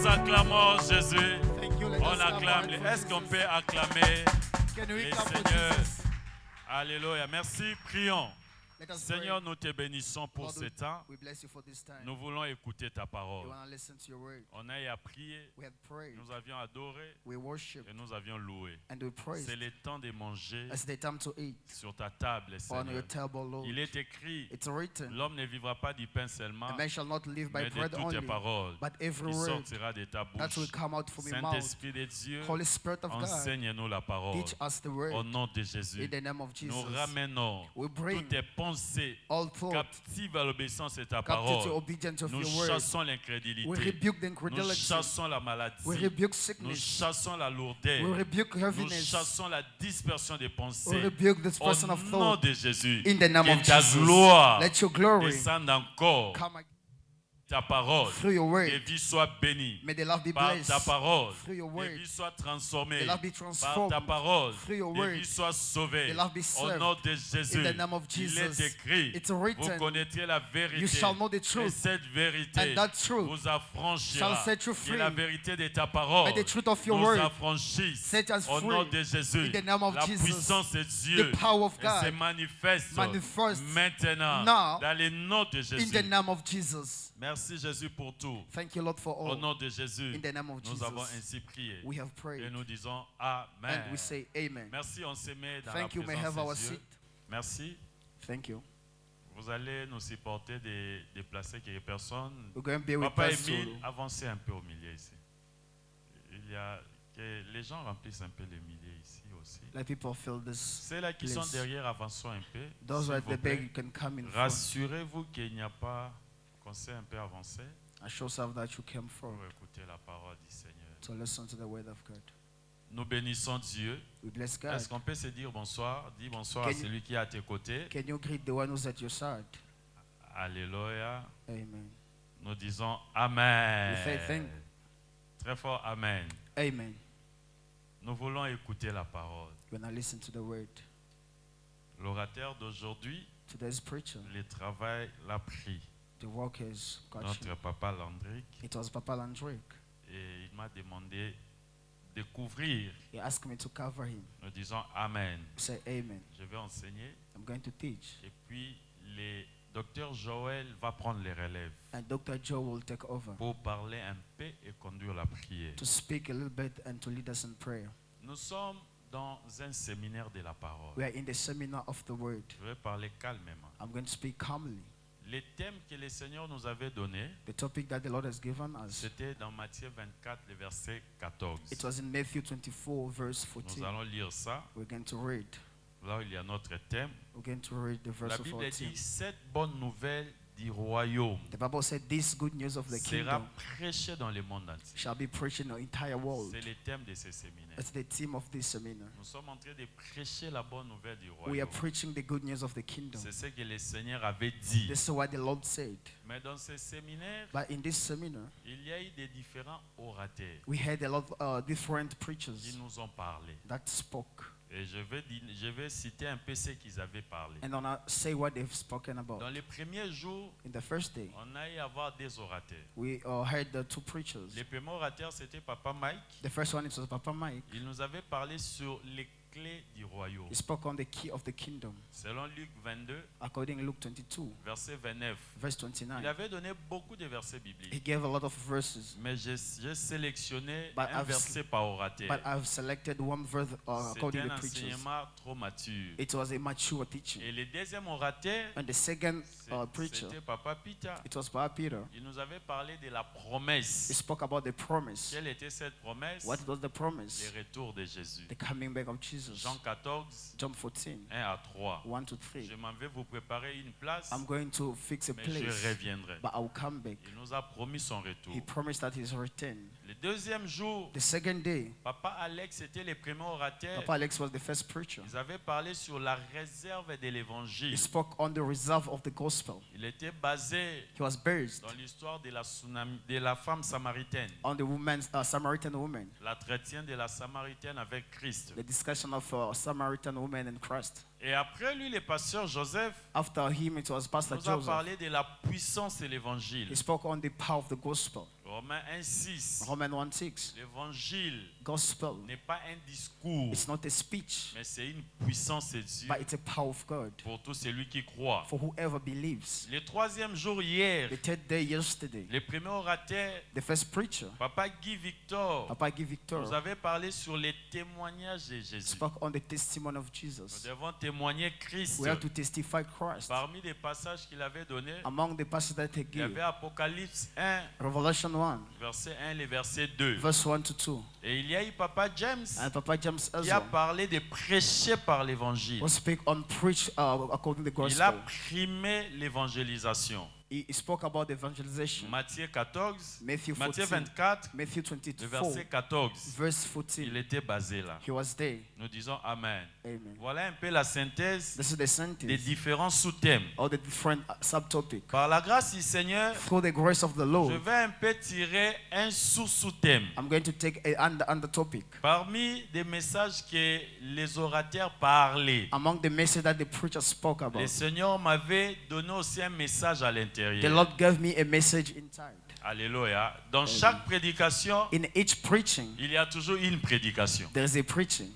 Nous acclamons Jésus. Thank you. Let On us clap acclame. for Est-ce qu'on Jesus. peut acclamer Can we les clap for seigneurs? Jesus? Alléluia. Merci. Prions. Let us Seigneur, pray. nous te bénissons pour Lord, ce temps. we bless you for this time. Nous voulons écouter ta We parole. want to listen to your word. On a eu à prier, We have prayed. nous avions adoré We worship et nous avions loué. and we praise. C'est le temps de manger It's the time to eat sur ta table, on your Seigneur. table, Lord. Il est écrit, It's written, l'homme ne vivra pas du pain seulement, a man shall not live by mais de bread toutes only, tes paroles but every qui word sortira de ta that will bouche. come out from your mouth. Saint-Esprit de Dieu, Holy Spirit of God, enseigne-nous la parole. teach us the Au word nom de Jésus, in the name of nous Jesus. ramenons We bring toutes tes pensées all thought captives à l'obéissance de ta captive to parole. obedience of Nous your word. chassons We l'incrédulité. rebuke the Nous incredulity. chassons la We maladie. rebuke Nous sickness. chassons la lourdeur. We rebuke Nous heaviness. chassons la dispersion des We pensées. rebuke this Au person of nom thought. de Jésus, In the name que of ta Jesus. gloire Let your glory descende encore. come again Ta parole, through your que word. vie soit bénie. May the love be Par blessed ta parole, through your que word. vie soit transformée. The love be Par transformed ta parole, through your que word. vie soit sauvée. The love be Au served. nom de Jésus, In the name of il est Jesus. écrit, It's vous written, connaîtrez la vérité. you shall know the Et truth, cette vérité and that truth vous affranchira. shall set you Que free. la vérité de ta parole May the truth of your nous word affranchisse. set us Au free. nom de Jésus, In the name of la Jesus. puissance de Dieu The power of God se manifeste maintenant now dans le nom de in Jésus. the name of Jesus. Merci Jésus pour tout. Thank you, Lord, for Au all. nom de Jésus, In the name of nous avons Jesus, ainsi prié. we have Et prayed. nous disons Amen. And we say amen. Merci, on se met dans Thank la you. May have présence our de Dieu. seat. Merci. Thank you. Vous allez nous supporter de déplacer quelques personnes. We're going to be with Papa us. Émile, avancez un peu au milieu ici. Il y a que les gens remplissent un peu le milieu ici aussi. Let people feel this. Ceux-là qui Please. sont derrière, avançons un peu. Those who s'il are at vous the plaît. back, you can come in front. Rassurez-vous qu'il n'y a pas, qu'on s'est un peu avancé Assure yourself that you came pour forward écouter la parole du Seigneur. to listen to the word of God. Nous bénissons Dieu. We bless God. Est-ce qu'on peut se dire bonsoir? Dis bonsoir à Can you- celui qui est à tes côtés. Can you greet the one who's at your side? Alléluia. Amen. Nous disons Amen. We say thank- Très fort Amen. Amen. Nous voulons écouter la parole. When I listen to the word, L'orateur d'aujourd'hui, today's preacher, le travail l'a pris. the workers got Notre you. papa Landrick. It was Papa Landrick. Et il m'a demandé de couvrir. He asked me to cover him. Nous disons Amen. We say amen. Je vais enseigner. I'm going to teach. Et puis, le docteur Joël va prendre les relèves And Dr. Joe will take over pour parler un peu et conduire la prière. to speak a little bit and to lead us in prayer. Nous sommes dans un séminaire de la parole. We are in the seminar of the word. Je vais parler calmement. I'm going to speak calmly. Les thèmes que le Seigneur nous avait donnés, The topic that the Lord has given us, c'était dans Matthieu 24, le verset 14. it was in Matthew 24, verse Nous 14. allons lire ça. We're going to read. Là où il y a notre thème. We're going to read the verse La of Bible our dit team. cette bonne nouvelle du royaume The Bible said this good news of the sera kingdom prêchée dans le monde entier. shall be preached in the entire world. C'est le thème de ce séminaire. That's the theme of this seminar. Nous sommes en train de prêcher la bonne nouvelle du We are royaume. preaching the good news of the kingdom. C'est ce que le Seigneur avait dit. This is what the Lord said. Mais dans ce séminaire, But in this seminar, il y a eu des différents orateurs we had a lot of different qui preachers nous ont parlé. that spoke. Et je vais citer un peu ce qu'ils avaient parlé. And I'm gonna say what they've spoken Dans about. les premiers jours, In the first day, on a eu à voir des orateurs. we heard the two preachers. Le premier orateur, c'était Papa Mike. The first one, it was Papa Mike. Il nous avait parlé sur les clés du royaume. He spoke on the key of the kingdom, Selon Luc 22, according to Luke 22, verset 29. verse Il 29. avait donné beaucoup de versets He bibliques. gave a lot of verses, Mais j'ai sélectionné But un I've- verset par orateur. but I've selected one verse C'était according un to the preachers. enseignement trop mature. It was a mature teaching. Et le deuxième orateur, And the second preacher, c'était Papa Peter. it was Papa Peter. Il nous avait parlé de la He promesse. spoke about the promise. Quelle était cette promesse? What was the promise? Le retour de Jésus. The coming back of Jesus. Jean 14, John 14, 1 à 3. 1 to 3. Je m'en vais vous préparer une place, I'm going to fix a mais je place, reviendrai. but I'll come back. Il nous a promis son retour. He promised that he's returned. Le deuxième jour, The second day, Papa Alex était le premier orateur. Papa Alex was the first preacher. Ils avaient parlé sur la réserve de He l'évangile. spoke on the reserve of the gospel. Il était basé He was based dans l'histoire de la femme samaritaine. on the woman, Samaritan woman, L'entretien de la samaritaine avec Christ. the discussion of Samaritan woman and Christ. Et après lui, le pasteur Joseph After him, it was Pastor nous a Joseph. parlé de la puissance de l'évangile. He spoke on the power of the gospel. Au Romains 1:6. Romans 1:6. L'évangile Gospel. n'est pas un discours, It's not a speech, mais c'est une puissance de Dieu but it's a power of God pour tout celui qui croit. for whoever believes. Le troisième jour hier, The third day yesterday, le premier orateur, the first preacher, Papa Guy Victor, Papa Guy Victor, nous avait parlé sur les témoignages de Jésus. spoke on the testimony of Nous Jesus. devons témoigner Christ. We have to testify Christ. Parmi les passages qu'il avait donnés, Among the passages that he il y gave, avait Apocalypse 1, Revelation 1, verset 1 et verset 2. verse 1 to 2. Et il y a eu Papa James And Papa James qui a Ezra parlé de prêcher par l'évangile. will speak on preach according to the Il a gospel. primé l'évangélisation. He spoke about evangelization. Matthieu 14, Matthew Matthieu 14, 24, Matthew le 24, verset 14. verse Il 14. était basé là. He was there. Nous disons Amen. Amen. Voilà un peu la synthèse This is the des sentence différents sous-thèmes. or the different subtopic. Par la grâce du Seigneur, Through the grace of the je Lord, vais un peu tirer un sous-thème. I'm going to take a under topic. Parmi des messages que les orateurs parlaient, Among the message that the preacher spoke le about, Seigneur m'avait donné aussi un message à the l'intérieur. Lord gave me a message inside. Alléluia. Dans chaque prédication, In each preaching, il y a toujours une prédication. there is a preaching.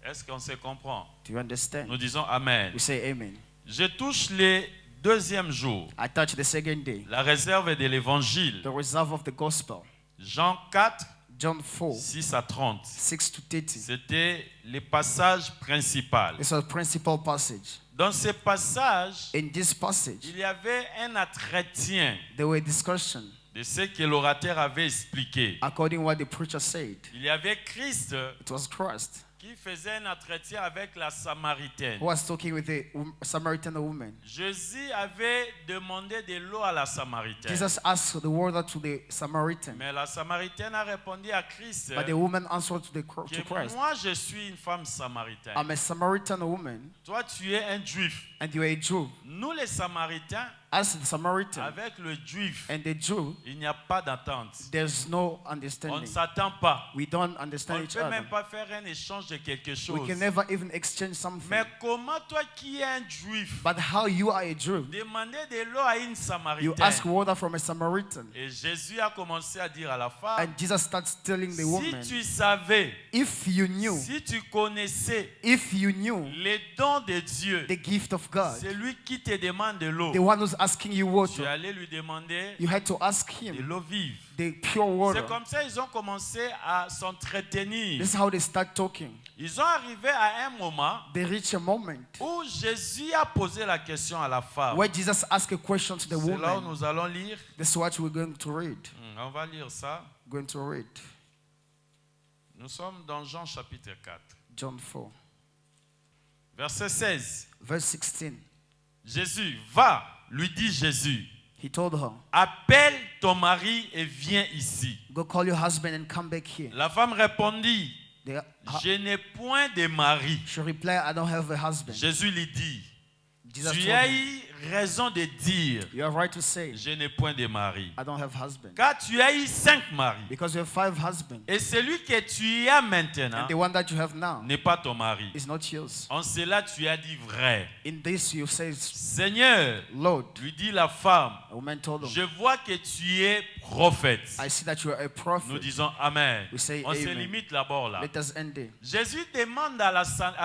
Est-ce qu'on se comprend? Do you understand? Nous disons Amen. We say amen. Je touche le deuxième jour, I touch the second day. la réserve de l'évangile. The reserve of the gospel. Jean 4, John 4, 6 à 30. 6 to 30. C'était le passage principal. It's a principal passage. Dans ce passage, In this passage, il y avait un entretien there were discussion de ce que l'orateur avait expliqué. according to what the preacher said. Il y avait Christ It was Christ qui faisait un entretien avec la Samaritaine. who was talking with the Samaritan woman. Jésus avait demandé de l'eau à la Samaritaine. Jesus asked the water to the Samaritan, Mais la Samaritaine a répondu à Christ but the woman answered to que Christ, moi je suis une femme samaritaine. I'm a Samaritan woman, Toi tu es un juif. and you are a Jew. Nous les Samaritains, As the Samaritan avec le juif, and the Jew, il n'y a pas d'attente. there's no On ne understanding. s'attend pas. We don't On understand ne each peut même other. pas faire un échange de quelque We chose. can never even exchange something. Mais comment toi qui es un juif, But how you are a Jew, demander de l'eau à une you Samaritaine? ask water from a Samaritan. Et Jésus a commencé à dire à la femme, And Jesus starts telling the si woman, tu savais, if you knew, si tu connaissais if you knew les dons de Dieu, the gift of God, c'est lui qui te demande de l'eau. the one who's asking you Tu water, allais lui demander you had to ask de him l'eau vive. the pure C'est water. comme ça qu'ils ont commencé à s'entretenir. This is how they start talking. Ils ont arrivé à un moment They reach a moment où Jésus a posé la question à la femme. where Jesus asked a question to the C'est là où woman. nous allons lire. This is what we're going to read. On va lire ça. Going to read Nous sommes dans Jean chapitre 4. John 4, Verset 16. verse 16. Jésus, va, lui dit Jésus, He told her, appelle ton mari et viens ici. go call your husband and come back here. La femme répondit, The- je n'ai point de mari. She replied, I don't have a husband. Jésus lui dit, Jesus tu told as her, eu raison de dire, you have right to say, je n'ai point de mari. I don't have husband. Car tu as eu 5 maris. Because you have 5 husbands. Et celui que tu as maintenant And the one that you have now n'est pas ton mari. is not yours. En cela, tu as dit vrai. In this you say, Seigneur, Lord, lui dit la femme, a woman told him, je vois que tu es prophète. I see that you are a Nous prophet. disons Amen. We say On se amen. limite d'abord là. Let us end there. Jésus demande à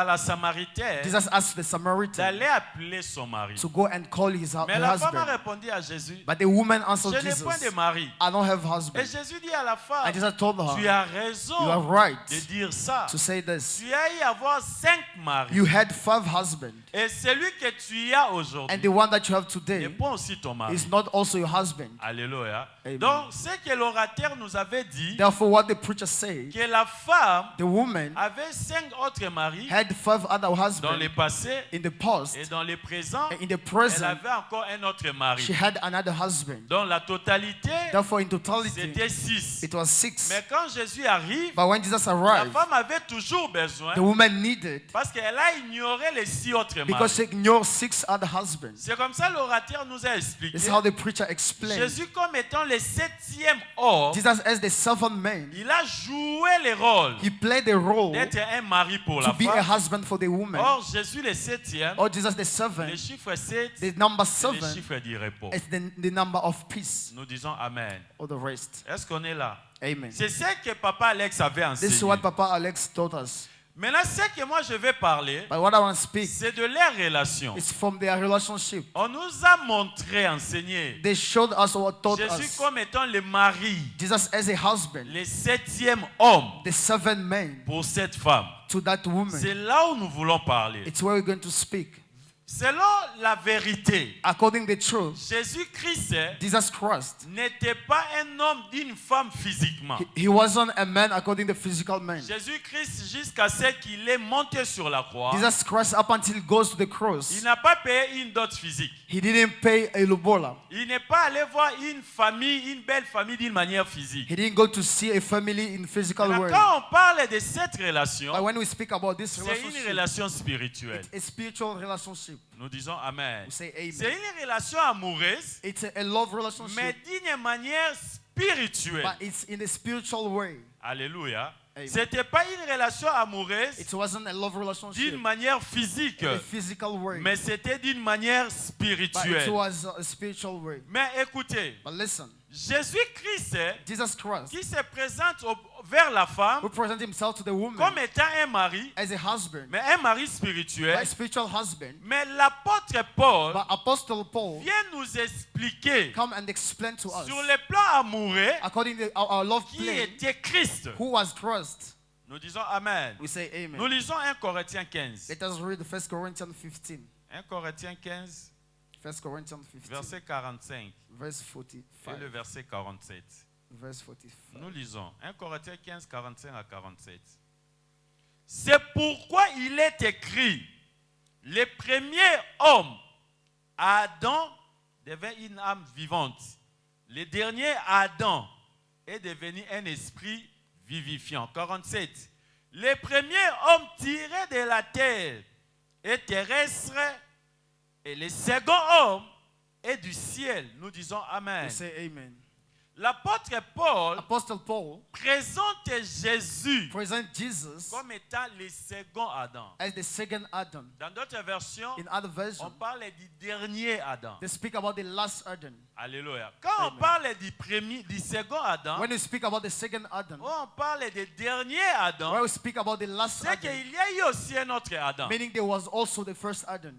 la Samaritaine Jesus asked the Samaritan d'aller appeler son mari. to go and call his Mais her la femme a husband. répondu à Jésus, But the woman je answered n'ai Jesus, point de mari. I don't have Et husband. Jésus dit à la And femme, Jesus told tu her, as you are raison right de dire ça. to say this. Tu as eu à avoir 5 maris. You had 5 husbands. Et celui que tu as And aujourd'hui the one that you have n'est today pas aussi ton mari. is not also your husband. Alléluia. Amen. Donc, ce que l'orateur nous avait dit, Therefore, what the preacher said, que la femme the woman avait 5 autres maris had 5 other dans husbands le passé in the past. et dans le présent, And in the elle present, avait encore un autre mari. she had another husband. Dans la totalité, Therefore, in totality, c'était 6. it was 6. Mais quand Jésus arrive, But when Jesus la arrived, femme avait toujours besoin, the woman needed, parce qu'elle a ignoré les 6 autres because she maris. ignored 6 other husbands. C'est comme ça l'orateur nous a expliqué. This is how the preacher explained. Jésus comme étant le 7e homme, Jesus, as the 7th man, il a joué le rôle he played the role d'être un mari pour la to be a femme. husband for the woman. Or, Jésus le 7e, Or Jesus, the le 7th, chiffre 7, the number c'est le 7 chiffre du repos. is the number of peace, Nous disons Amen. or the rest. Est-ce qu'on est là? Amen. C'est ce que Papa Alex avait This is enseigné. what Papa Alex taught us. Maintenant, ce que moi je vais parler, But what I want to speak c'est de leur relation. is from their relationship. On nous a montré, enseigné, They showed us or taught Jésus us. comme étant le mari, Jesus as a husband, le 7e homme the 7th man pour cette femme. to that woman. C'est là où nous voulons parler. It's where we're going to speak. Selon la vérité, According to the truth, Jésus-Christ Jesus Christ, n'était pas un homme d'une femme physiquement. he wasn't a man according to physical man. Jésus-Christ, jusqu'à ce qu'il est monté sur la croix, Jesus Christ, up until he goes to the il cross, n'a pas payé une dot physique. he didn't pay a lobola. Il n'est pas allé voir une famille, une belle famille d'une manière physique. He didn't go to see a family in physical Maintenant, way. quand on parle de cette relation, But when we speak about this c'est une relationship, relation spirituelle. a spiritual relationship, Nous disons Amen. we say C'est amen. une relation amoureuse, It's a love mais relationship, d'une manière spirituelle. but it's in a spiritual way. Alléluia. Amen. C'était pas une relation amoureuse It wasn't a love relationship d'une manière physique, in a physical way, mais c'était d'une manière but it spirituelle. was a spiritual way. Mais écoutez, But listen, Jésus-Christ Jesus Christ, qui se présente vers la femme who present himself to the woman comme étant un mari, as a husband, mais un mari a spirituel. spiritual husband, Mais l'apôtre Paul but Apostle Paul vient nous expliquer come and explain to us sur le plan amoureux according to our love qui plan était Christ. who was Christ. Nous disons Amen. We say Nous amen. lisons 1 Corinthiens 15. Let us read 1 Corinthians 15. 1 Corinthiens 15, 1 Corinthians 15, verset 45 verse et 45. le verset 47. Verse 45. Nous lisons 1 Corinthiens 15, 45 à 47. C'est pourquoi il est écrit, le premier homme, Adam, devint une âme vivante. Le dernier Adam est devenu un esprit vivifiant. 47. Le premier homme tiré de la terre est terrestre et le second homme est du ciel. Nous disons Amen. We say amen. L'apôtre Paul Apostle Paul présente Jésus present Jesus comme étant le second Adam. as the second Adam. Dans d'autres versions, In other on versions, parle du dernier Adam. they speak about the last Adam. Alléluia. Quand on Amen. parle du second Adam, When we speak about the second Adam, on parle du dernier Adam, when we speak about the last c'est Adam, qu'il y a eu aussi un autre Adam. meaning there was also the first Adam.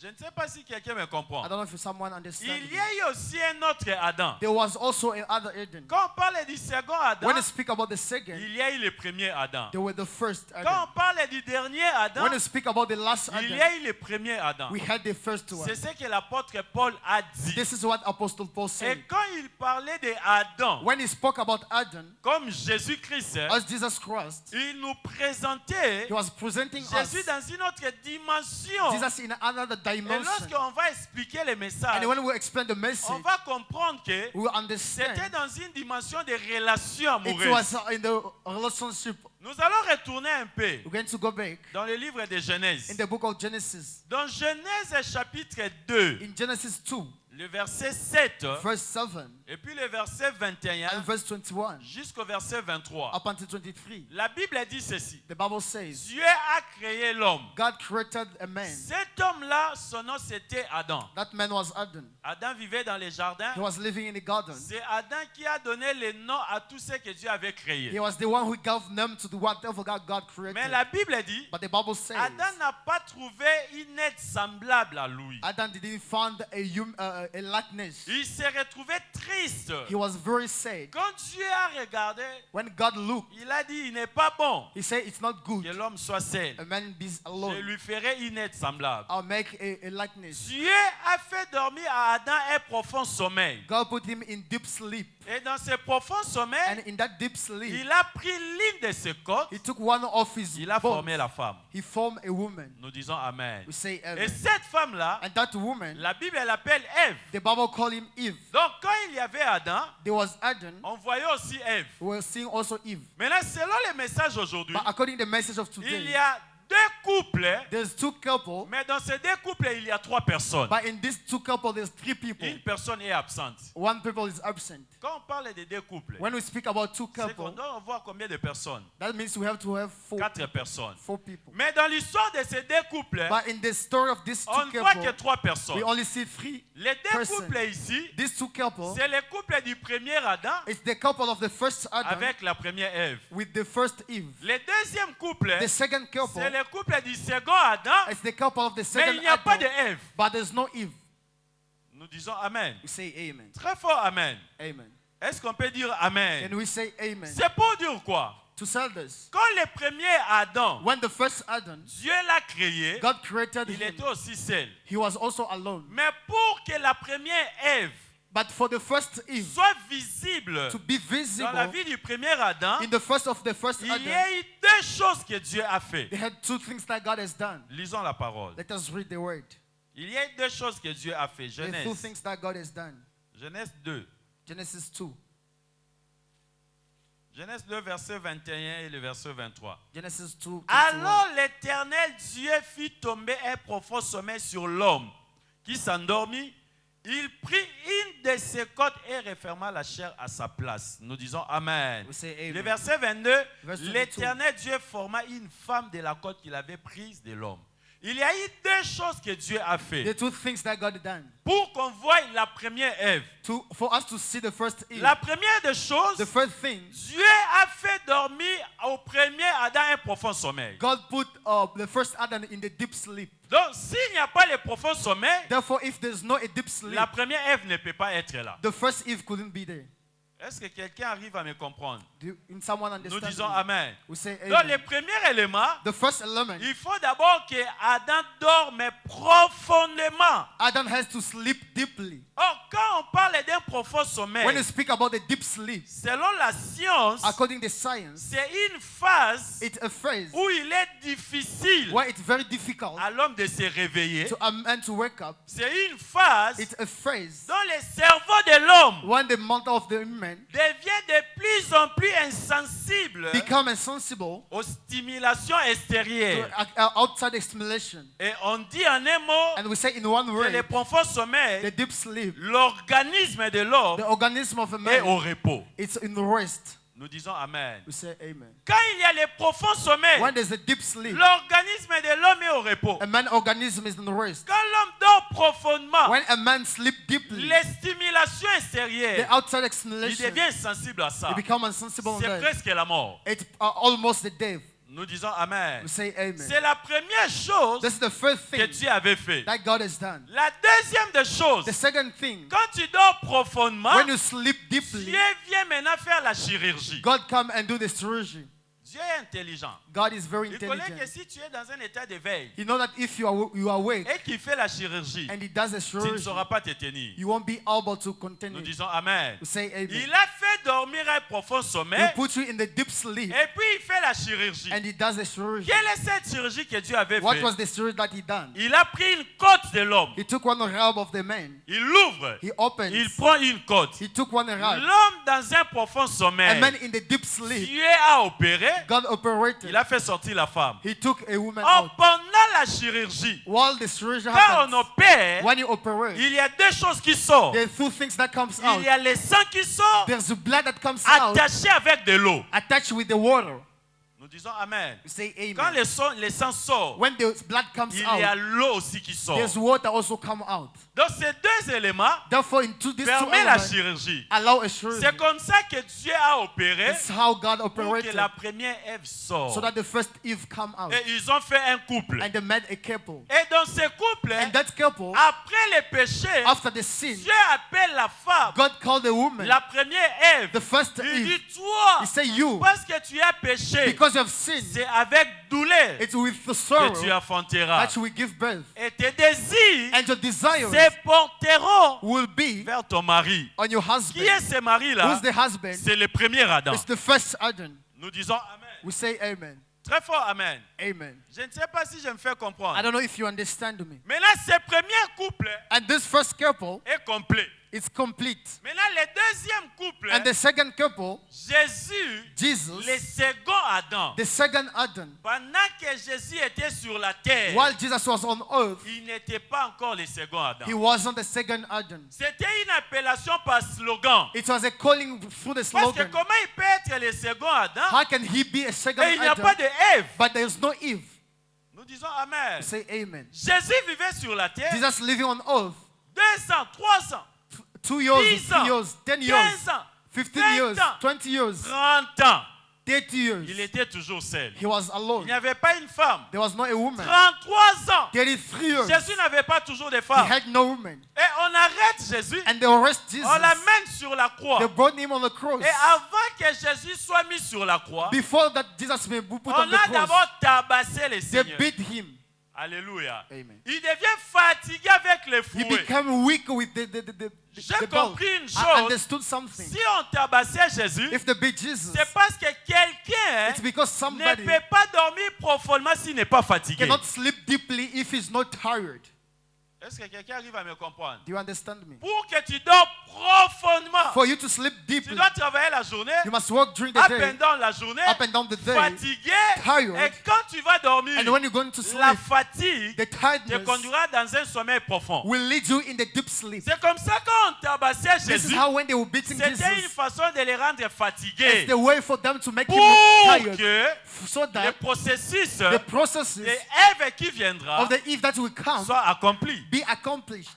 Je ne sais pas si quelqu'un me I comprend. don't know if someone understands. Il y a eu aussi un autre Adam. There was also another Adam. Quand on parle du second Adam, When we speak about the second, il y a eu le premier Adam. there were the first Quand Adam. on parle du dernier Adam, When we speak about the last il y Adam, a eu le premier Adam. we had the first one. C'est ce que l'apôtre Paul a dit. This is what Apostle Paul Et said. quand il parlait de Adam, When he spoke about Adam, comme Jésus-Christ, as Jesus Christ, il nous présentait he was presenting us Jésus dans une autre dimension. Jesus in another Et dimension. lorsqu'on va expliquer le message, And when we explain the on message, va comprendre que we will c'était understand dans une dimension de relation it amoureuse. was in the relationship. Nous allons retourner un peu We're going to go back dans le livre de in Genèse. the book of Genesis. Dans Genèse chapitre 2, In Genesis 2, le verset 7 verse 7 et puis le verset and 21 verse 21 jusqu'au verset 23. up until 23, La Bible dit ceci. the Bible says, Dieu a créé l'homme. God created a man. Cet homme-là, son nom c'était Adam. That man was Adam. Adam vivait dans les jardins. He was living in the garden. C'est Adam qui a donné le nom à tout ce que Dieu avait créé. He was the one who gave name to the whatever God Mais created. la Bible dit, But the Bible says Adam n'a pas trouvé une être semblable à lui. Adam didn't find a likeness. Il s'est retrouvé triste. He was very sad. Quand Dieu a regardé, When God looked, il a dit, il n'est pas bon he said, it's not good que l'homme soit seul. a man be Je alone. lui ferai une être semblable. I'll make a likeness. Dieu a fait dormir à Adam un profond sommeil. God put him in deep sleep. Et dans ce profond sommeil, And in that deep sleep, il a pris l'une de ses côtes. he took one of his Il a bones. formé la femme. He formed a woman. Nous disons Amen. We say Et Amen. cette femme-là, And that woman, la Bible l'appelle Ève. the Bible called him Eve. Donc quand il y avait Adam, There was Adam. on voyait aussi Ève. We were seeing also Eve. Maintenant, selon le message aujourd'hui, But according to the message of il today, y a couples, There's two couples, mais dans ces 2 couples, il y a 3 personnes. but in these two couples, there's 3 people. Une personne est absente. One people is absent. Quand on parle de 2 couples, When we speak about two c'est qu'on couples, doit voir combien de personnes? that means we have to have 4 personnes. 4 people. Mais dans l'histoire de ces 2 couples, But in the story of these on two ne voit que couples, 3 personnes. we only see 3 Les 2 persons. couples ici, These two couples, c'est le couple du premier Adam it's the couple of the first Adam avec la première Ève. with the first Eve. Le deuxième couple, The second couple, c'est le couple du second Adam, it's the couple of the mais second il n'y a pas de Adam, Ève. but there's no Eve. Nous disons Amen. We say amen. Très fort Amen. Amen. Est-ce qu'on peut dire Amen? And we say amen. C'est pour dire quoi? To say this, Quand le premier Adam, when the first Adam, Dieu l'a créé, God created il him, était aussi seul. he was also alone. Mais pour que la première Ève But for the first Eve soit visible to be dans la visible vie du premier Adam, in the first of the first il y Adam, a eu 2 choses que Dieu a fait. they had 2 things that God has done. Lisons la parole. Let us read the word. Il y a eu 2 choses que Dieu a fait. The 2 Genèse. things that God has done. Genèse 2. Genesis 2. Genèse 2, verset 21 et le verset 23. Genesis 2. 21. Alors l'Éternel Dieu fit tomber un profond sommeil sur l'homme qui s'endormit. Il prit une de ses côtes et referma la chair à sa place. Nous disons Amen. We say amen. Le verset 22, Verse 22. l'Éternel Dieu forma une femme de la côte qu'il avait prise de l'homme. Il y a eu 2 choses que Dieu a fait. The 2 things that God has done. Pour qu'on voie la première Ève. For us to see the first Eve. La première des choses, The first thing, Dieu a fait dormir au premier Adam un profond sommeil. God put the first Adam in the deep sleep. Donc, s'il n'y a pas le profond sommeil, Therefore, if there's no a deep sleep, la première Ève ne peut pas être là. the first Eve couldn't be there. Est-ce que quelqu'un arrive à me comprendre? In someone Nous understand? disons me? Amen. We say Donc, le amen. premier élément, The first element, il faut d'abord que Adam dorme profondément. Adam has to sleep deeply. Or, quand on parle d'un profond sommeil, When you speak about the deep sleep, selon la science, according to science, c'est une phase it's a phase où il est difficile where it's very difficult à l'homme de se réveiller. to a man to wake up. C'est une phase It's a phase dans le cerveau de l'homme when the mental of the man devient de plus en plus insensible become insensible aux stimulations to extérieures. outside stimulation. Et on dit en un mot And we say in one que word, le profond sommeil, the deep sleep, l'organisme de l'homme the organism of a est au man, repos. it's in rest. Nous disons Amen. We say amen. Quand il y a le profond sommeil, When there's a deep sleep, l'organisme de l'homme est au repos. a man's organism is in rest. Quand l'homme dort profondément, When a man sleeps deeply, les stimulations the extérieures, outside il stimulation, devient insensible à ça. he becomes insensible on C'est that. presque la mort. It's almost the death. Nous disons Amen. We say amen. C'est la première chose This is the first que thing Dieu avait fait. that God has done. La deuxième des choses, The second thing, quand tu dors profondément, when you sleep deeply, Dieu vient maintenant faire la chirurgie. God come and do the surgery. Dieu est intelligent. God is very Il connaît que intelligent. si tu es dans un état d'éveil He knows that if you are awake et qu'il fait la chirurgie, and he does the tu ne surgery, sauras pas te tenir. you won't be able to Nous continue. disons Amen. We say amen. Il a fait dormir un profond He sommeil puts you in the deep sleep et puis il fait la chirurgie. and he does the surgery. Quelle est cette chirurgie que Dieu avait What faite? was the surgery that he done? Il a pris une côte de l'homme. He took one rib of the man. Il l'ouvre. He opens. Il prend une côte. He took one rib. L'homme dans un profond A sommeil. man in the deep sleep. Dieu a opéré. God operated. Il a fait sortir la femme. He took a woman Or, out. pendant la chirurgie, While the surgery quand on happens, opère, when you operate, il y a 2 choses qui sortent. there are 2 things that comes Il out. y a le sang qui sort There's the blood that comes out attaché avec de l'eau. attached with the water. Nous disons Amen. We say Quand amen. le sang sort, When the blood comes il y a out, l'eau aussi qui sort. there's water also come out. Donc ces 2 éléments Therefore, into these 2 permettent la elements, chirurgie. allow a surgery. C'est comme ça que Dieu a opéré This is how God pour que operated la première Ève so sorte. that the first Eve come out. Et ils ont fait un couple. And they made a couple. Et dans ce couple, And that couple, après le péché, after the sin, Dieu appelle la femme, God called the woman, la première Ève. the first Il Eve. dit, toi, He said, you, parce que tu as péché, because you have sinned, c'est avec douleur it's with the que sorrow tu enfanteras. that you will give birth. Et tes désirs And your desires se porteront will be vers ton mari. on your Qui husband. est ce mari-là? Who's the husband? C'est le premier Adam. It's the first Adam. Nous disons Amen. We say amen. Très fort Amen. Amen. Je ne sais pas si je me fais I comprendre. don't know if you understand me. Maintenant, ce premier couple And this first couple est complet. It's complete. Maintenant, le deuxième couple, And the second couple, Jésus, Jesus, le second Adam. the second Adam, Pendant que Jésus était sur la terre, while Jesus was on earth, il n'était pas encore le second Adam. he wasn't the second Adam. C'était une appellation par slogan. It was a calling through the Parce que slogan. comment il peut être le second Adam How can he be a second et il n'y a pas Adam, de Ève? but there is no Eve? Nous disons Amen. Say amen. Jésus vivait sur la terre Jesus living on earth, 2 ans, 3 ans, 2 years, 10 3 ans, years, 10 years, 15 ans, 15 20 years, ans, 20 years, 30 ans. 30 Il years. était toujours seul. He was Il alone. n'y avait pas une femme. There was not a woman. 33 ans. 33 years. Jésus n'avait pas toujours de He femmes. had no woman. Et on arrête Jésus. And they arrest Jesus. On l'amène sur la croix. They brought him on the cross. Et avant que Jésus soit mis sur la croix, Before that Jesus may be put on on the a cross, d'abord tabassé le they Seigneur. beat him. Alléluia. Amen. Il devient fatigué avec les He fouets. became weak with the J'ai belt. compris une I chose. understood something. Si on tabassait Jésus, If they beat Jesus, c'est parce que quelqu'un it's because ne somebody peut pas dormir profondément s'il n'est pas fatigué. cannot sleep deeply if he's not tired. Est-ce que quelqu'un arrive à me comprendre? Do you understand me? Pour que tu dors profondément, For you to sleep tu deeply, dois travailler la journée, you must work during the up day, and down la journée, up and down the day, fatigué. tired. Et quand tu vas dormir, and when you're going to la sleep, fatigue the te tiredness conduira dans un sommeil profond. will lead you in the deep sleep. C'est comme ça qu'on tabassait This is Jésus. how when they were beating C'était une Jesus, façon de les rendre it's fatigués. the way for them to make him Pour tired, que so le that processus the processes de Ève qui viendra of the Eve that will come soit accompli. be accomplished.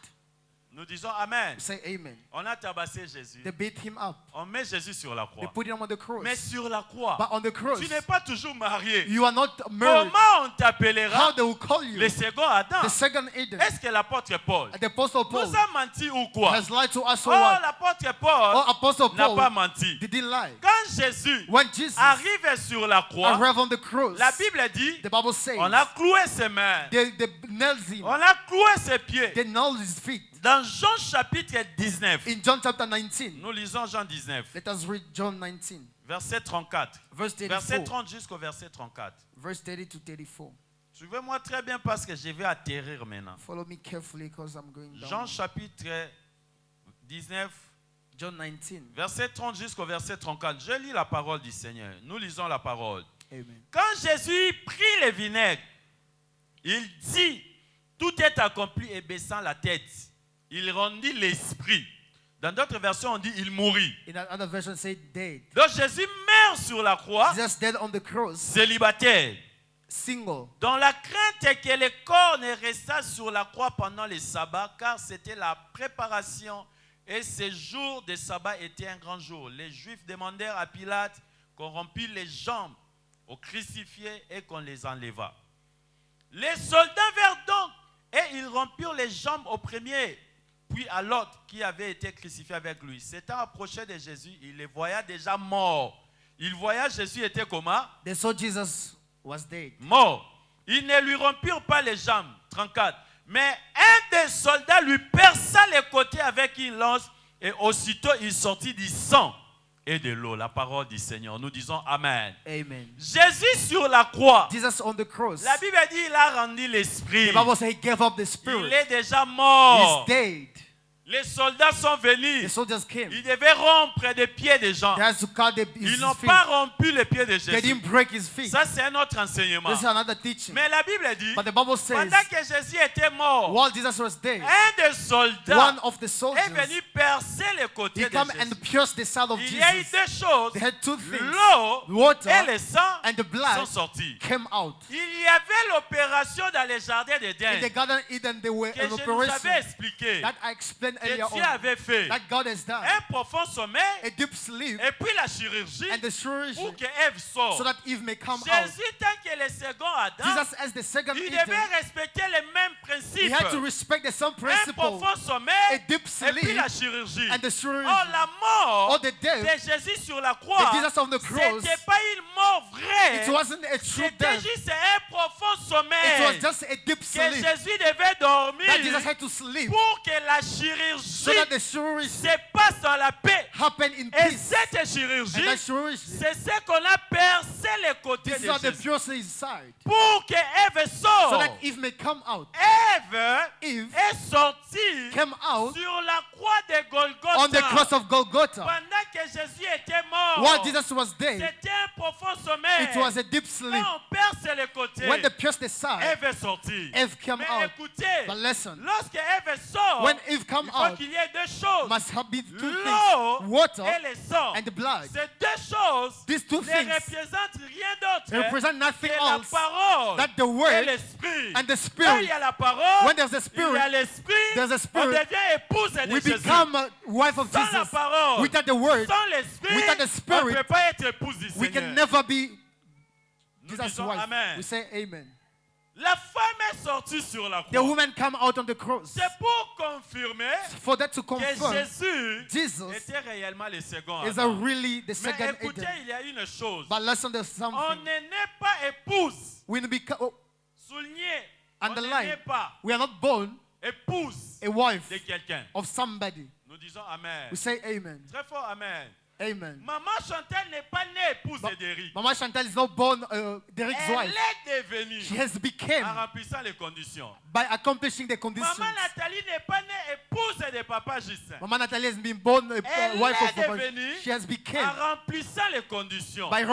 Nous disons Amen. Say amen. On a tabassé Jésus. They beat him up. On met Jésus sur la They croix. put him on the cross. Mais sur la croix, But on the cross, tu n'es pas toujours marié. you are not married. Comment on How t'appellera they will call you le second Adam? the second Eden. Est-ce que l'apôtre Paul And the Apostle Paul nous a menti ou quoi? has lied to us Oh, or what? l'apôtre Oh, Paul Apostle n'a pas Paul menti. didn't lie. Quand Jésus When Jesus arrive sur la croix, arrived on the cross, la Bible dit, the Bible says, on a cloué ses mains, they nailed him. on a cloué ses pieds. They nailed his feet. Dans Jean chapitre 19, In John chapter 19, nous lisons Jean 19, let us read John 19, verset 34. verse Verset 34. 30 jusqu'au verset 34. Verse 30 to 34. Suivez-moi très bien parce que je vais atterrir maintenant. Follow me carefully because I'm going down. Jean chapitre 19, John 19. verset 30 jusqu'au verset 34. Je lis la parole du Seigneur. Nous lisons la parole. Amen. Quand Jésus prit le vinaigre, il dit, tout est accompli et baissant la tête, il rendit l'esprit. Dans d'autres versions, on dit, il mourut. In another version, say dead. Donc Jésus meurt sur la croix, Jesus dead on the cross, célibataire, single, dans la crainte que le corps ne restât sur la croix pendant le sabbat, car c'était la préparation et ce jour de sabbat était un grand jour. Les Juifs demandèrent à Pilate qu'on rompît les jambes aux crucifiés et qu'on les enlevât. Les soldats vinrent donc et ils rompirent les jambes au premier, puis à l'autre qui avait été crucifié avec lui. S'étant approché de Jésus, il les voya déjà morts. Il voya Jésus était comment? they saw Jesus was dead. Mort. Ils ne lui rompirent pas les jambes. 34. Mais un des soldats lui perça les côtés avec une lance et aussitôt il sortit du sang et de l'eau. La parole du Seigneur. Nous disons Amen. Amen. Jésus sur la croix. Jesus on the cross. La Bible dit il a rendu l'esprit. The Bible says he gave up the Il spirit. est déjà mort. He's dead. Les soldats sont The venus. soldiers came. Ils devaient rompre des pieds des gens. They had to cut Ils his n'ont feet. pas rompu les pieds de They Jésus. didn't break his feet. Ça, c'est un autre enseignement. This is another teaching. Mais la Bible dit, But the Bible says, pendant que Jésus était mort, while Jesus was dead, un des soldats one of the est soldiers, venu percer les côtés he de came Jésus. and pierced the side of Il y a eu Jesus. deux choses. They had two things. L'eau Water et le sang and the sont blood sortis. came out. Il y avait l'opération dans les jardins In d'Éden the Garden of Eden, there were que an je nous operation avais expliqué, that I explained que earlier Dieu on, avait fait. that God has done. Un profond sommeil A deep sleep et puis la chirurgie and the chirurgy pour que Ève sorte. so that Eve may come out. Jésus, tant que le second Adam, Jesus, as the second il Eden, devait respecter les mêmes he principes. had to respect the same Un principle, profond a sommeil deep et puis sleep la chirurgie. and the chirurgy. Oh, la mort Or the death, de Jésus sur la croix, the Jesus on the cross, c'était pas une mort vraie. it wasn't a true C'était death. juste un profond It was sommeil just a deep que sleep Jésus devait dormir that Jesus had to sleep pour que la chirurgie so chirurgie that the chirurgy se passe dans la paix. happen in Et peace. cette And chirurgie, that chirurgy, c'est ce qu'on a percé les côtés this de is how the Jésus. piercing inside, Pour que Ève so sorte. that Eve may come out. Ève Eve est sortie came out sur la croix de Golgotha. on the cross of Golgotha. Pendant que Jésus était mort, While Jesus was dead, c'était un profond sommeil. it was a deep sleep. Quand on perce les côtés, When they pierced the side, Ève est sortie. Eve came Mais out. écoutez, But listen, lorsque Ève sort, when Eve come il faut out, qu'il y ait deux choses. must have been two L'eau things, water et le sang. and the blood. Ces deux choses These two ne things représentent rien d'autre represent que nothing la else parole that the et word l'esprit. and the Quand il spirit. y a la parole, When there's a il y a spirit, l'esprit, there's a on spirit. devient épouse de We Jésus. become a wife of Sans la Jesus. parole, Without the word, sans l'esprit, without the on spirit, ne peut pas être épouse du we Seigneur. can never be Nous Jesus' disons wife. Amen. We say amen. La femme est sortie sur la The croix. woman come out on the cross. C'est pour confirmer For that to que confirm Jésus Jesus était réellement le second is Adam. really the Mais second écoutez, Adam. il y a une chose. But listen, there's On something. ne naît pas épouse. When we become, Souligné. On ne underline, naît pas we are not born épouse a wife de quelqu'un. of somebody. Nous disons Amen. We say amen. Très fort Amen. Amen. Maman Chantal n'est pas née épouse d'Éric. Mama Chantal is not born Derek's Elle wife. est devenue She has become en remplissant les conditions. by accomplishing the conditions. Maman Nathalie n'est pas née épouse de papa Justin. Mama Natalie has been born a Elle wife of est Papa. devenue She has En become remplissant les conditions. by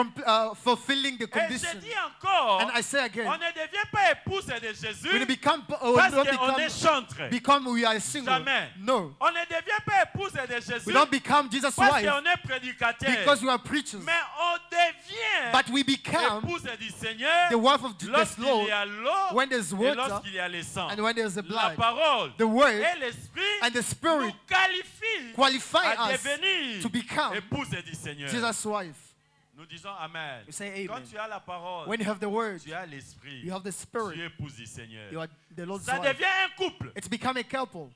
fulfilling the Et je conditions. dis encore, And I say on again, ne devient pas épouse de when we Jésus become, parce not qu'on est chantre. become we are single. Jamais. No, On ne devient pas épouse de Jésus we don't become Jesus' parce wife qu'on est prédicateur. because we are preachers. Mais on devient But we become épouse du Seigneur the wife of the lorsqu'il Lord y a l'eau when there's et water lorsqu'il y a le sang. and when there's the La blood. parole The word et l'esprit and the nous spirit qualifient qualify à us devenir to become épouse du Seigneur. Jesus' wife. Nous disons Amen. We say Quand amen. tu as la parole, When you have the word, tu as l'esprit, you have the tu es spirit, épouse du Seigneur. you are the Lord's Ça wife. devient un couple. It's become a couple.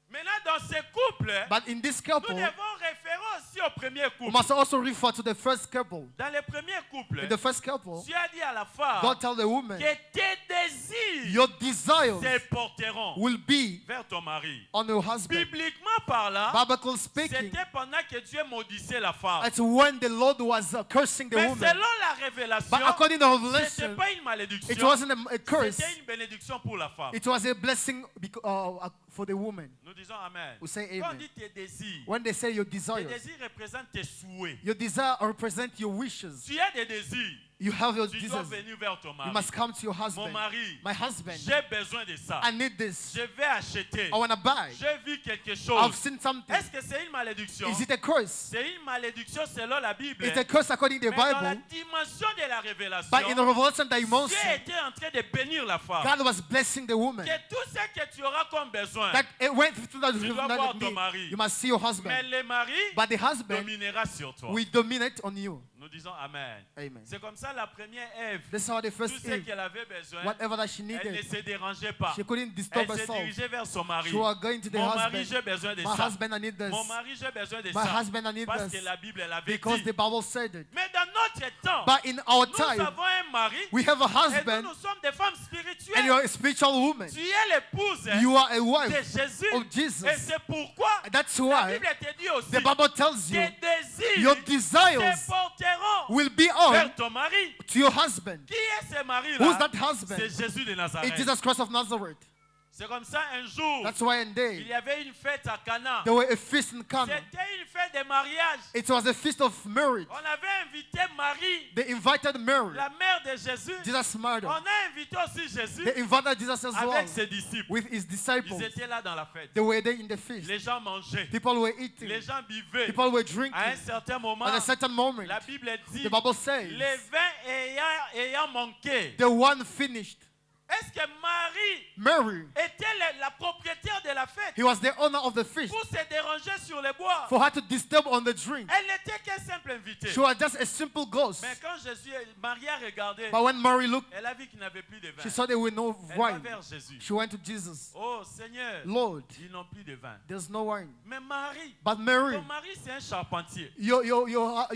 Maintenant, dans ce couple, But in this nous couple, devons référer aussi au premier we couple. must also refer to the first couple. Dans le premier couple, In the first couple, Dieu a dit à la femme God tell the woman, que tes désirs your desires se porteront will be vers ton mari. on your husband. Bibliquement parlant, Biblical speaking, c'était pendant que Dieu maudissait la femme. it's when the Lord was cursing the Mais woman. selon la révélation, But according to ce n'était Revelation, pas une malédiction, it wasn't a curse. c'était une bénédiction pour la femme. It was a blessing for the woman. Nous disons Amen. We say Quand on amen. dit tes désirs, When they say your tes desires, désirs représentent tes souhaits. your desire represent your wishes. Tu as des désirs, You have your tu dois desires. venir vers ton You mari. must come to your Mon husband. mari, My husband, j'ai besoin de ça. I need this. Je vais acheter. I want to buy. J'ai vu quelque I've chose. seen something. Est-ce que c'est une malédiction? Is it a curse? C'est une malédiction selon la Bible. It's a curse according to the Mais dans la Bible. dimension de la révélation, But in the Revelation Dieu dimension, était en train de bénir la femme. God was blessing the woman. Que tout ce que tu auras comme besoin, That it went through the Tu dois voir ton mari. You must see your mais husband. le mari But the husband dominera sur toi. will dominate on you. Nous disons Amen. Amen. C'est comme ça la première Ève, This is how the tout first ce Eve, qu'elle avait besoin, whatever that she elle ne needed, se dérangeait pas. she couldn't Elle disturb se herself. dirigeait vers son mari. She was going to the Mon mari, husband. j'ai besoin de My ça. husband, I need this. Mon mari, j'ai besoin de My ça. husband, I need Parce que this. la Bible l'avait Because dit. the Bible said it. Mais dans notre temps, But in our nous time, avons un mari we have a et nous, husband nous sommes des femmes and spirituelles. you're a spiritual woman. Tu es l'épouse You are a de wife Jésus. of Jesus. Et c'est pourquoi That's la why Bible te dit aussi the Bible tells you tes désirs your se desires porteront will be vers on ton mari. to your husband. Qui est ce mari-là? Who's that C'est husband? Jésus de It's Nazareth. Jesus Christ of Nazareth. C'est comme ça un jour, That's why in il day y avait une fête à Cana. there were a feast in Cana. C'était une fête de mariage. It was a feast of marriage. On avait invité Marie, They invited Mary, la mère de Jésus. Jesus' On mother. a invité aussi Jésus They invited Jesus as well avec ses disciples. with his Ils disciples. étaient là dans la fête. They were there in the feast. Les gens mangeaient. People were eating. Les gens buvaient. People were À un drinking. certain moment, At a certain moment, la Bible dit, the Bible says, les vins ayant manqué. the one finished. Est-ce que Marie Mary, était la propriétaire de la fête he was the owner of the feast. pour se déranger sur les bois? For her to disturb on the drink, Elle n'était qu'un simple invité. she was just a simple ghost. Mais quand Marie a regardé, But when Mary looked, elle a vu qu'il n'avait plus de vin. she saw there were no Elle va wine. vers Jésus. She went to Jesus. Oh Seigneur, Lord, ils n'ont plus de vin. there's no wine. Mais Marie, But Mary, ton mari c'est un charpentier. your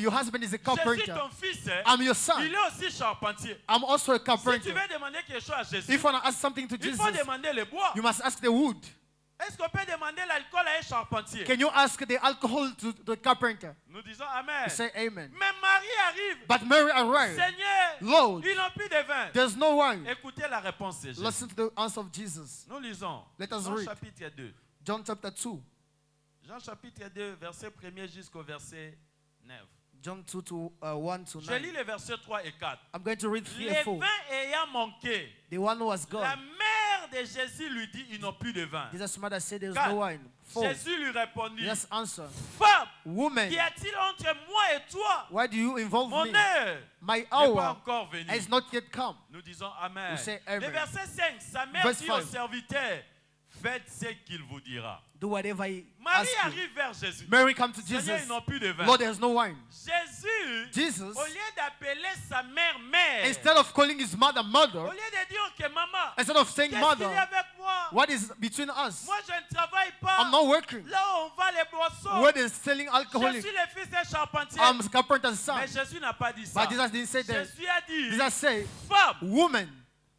husband is a Jésus, carpenter. ton fils, I'm your son. il est aussi charpentier. I'm also a Si tu carpenter. veux demander quelque chose à Jésus, If you want to ask something to il Jesus, faut demander le bois. you must ask the wood. Est-ce qu'on peut demander l'alcool à un charpentier? Can you ask the alcohol to the carpenter? Nous disons Amen. You say amen. Mais Marie arrive. But Mary arrived. Seigneur, Lord, ils n'ont plus de vin. there's no wine. Écoutez la réponse de Jésus. Listen to the answer of Jesus. Nous lisons Let us Jean read. chapitre 2. John chapter 2. Jean chapitre 2, verset 1er jusqu'au verset 9. John 2 to 1 to Je lis 9. les versets 3 et 4. I'm going to read 3 Les and 4. vins ayant manqué, The one who was la gone. mère de Jésus lui dit, ils n'ont plus de vin. Jesus' mother said there's 4. no wine. 4. Jésus lui répondit, Jesus answered, femme, Woman, qu'y a-t-il entre moi et toi? why do you involve Mon me? heure My n'est pas hour encore venue. has not yet come. Nous disons Amen. We say amen. Le verset 5, sa mère Verse dit au 5. serviteur, faites ce qu'il vous dira. Do whatever he Marie asks you. arrive vers Jésus. Mary come to Seigneur, Jesus. ils n'ont plus de vin. Lord, there's no wine. Jésus, Jesus, au lieu d'appeler sa mère mère, instead of calling his mother au mother, lieu de dire que maman, instead of saying qu'est-ce qu'il y a mother, avec moi? what is between us? Moi, je ne travaille pas. I'm not working. Là où on vend les boissons, Where they're selling je alcoholic. suis le fils d'un charpentier. I'm a carpenter's son. Mais Jésus n'a pas dit ça. But Jesus didn't say that. Jésus a dit, Jesus said, femme, Woman,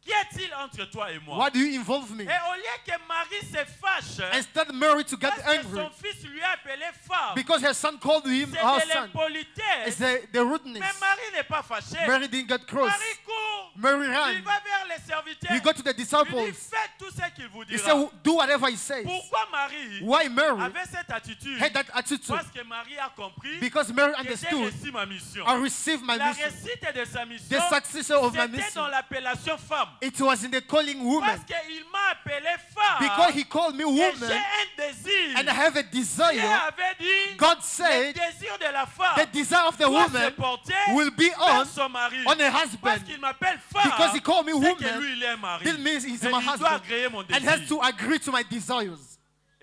qu'y a-t-il entre toi et moi? why do you involve me? Et au lieu que Marie se fâche, Instead Mary to get parce que angry son fils lui a appelé femme, because her son called him c'est her de son. l'impolitesse. It's the rudeness. Mais Marie n'est pas fâchée. Mary didn't get cross. Marie court. Mary Il ran. va vers les serviteurs. He go to the Il dit, disciples. faites tout ce qu'il vous He dira. said, do whatever he says. Pourquoi Marie Why Mary avait cette attitude? had that attitude? Parce que Marie a compris Because Mary que j'ai understood, reçu ma mission. I received my La mission. réussite de sa mission, The successor of my c'était mission. dans l'appellation femme. It was in the calling woman. Parce qu'il m'a appelé femme. Because he called me Et j'ai woman un désir. and I have a Dieu desire. avait dit, God le said désir de la femme the desire of the doit se woman porter will be vers on son mari. a Parce husband. qu'il m'appelle femme, Because he called me c'est que woman, lui il est mari. This means he's Et my il doit husband agréer mon and désir. has to agree to my desires.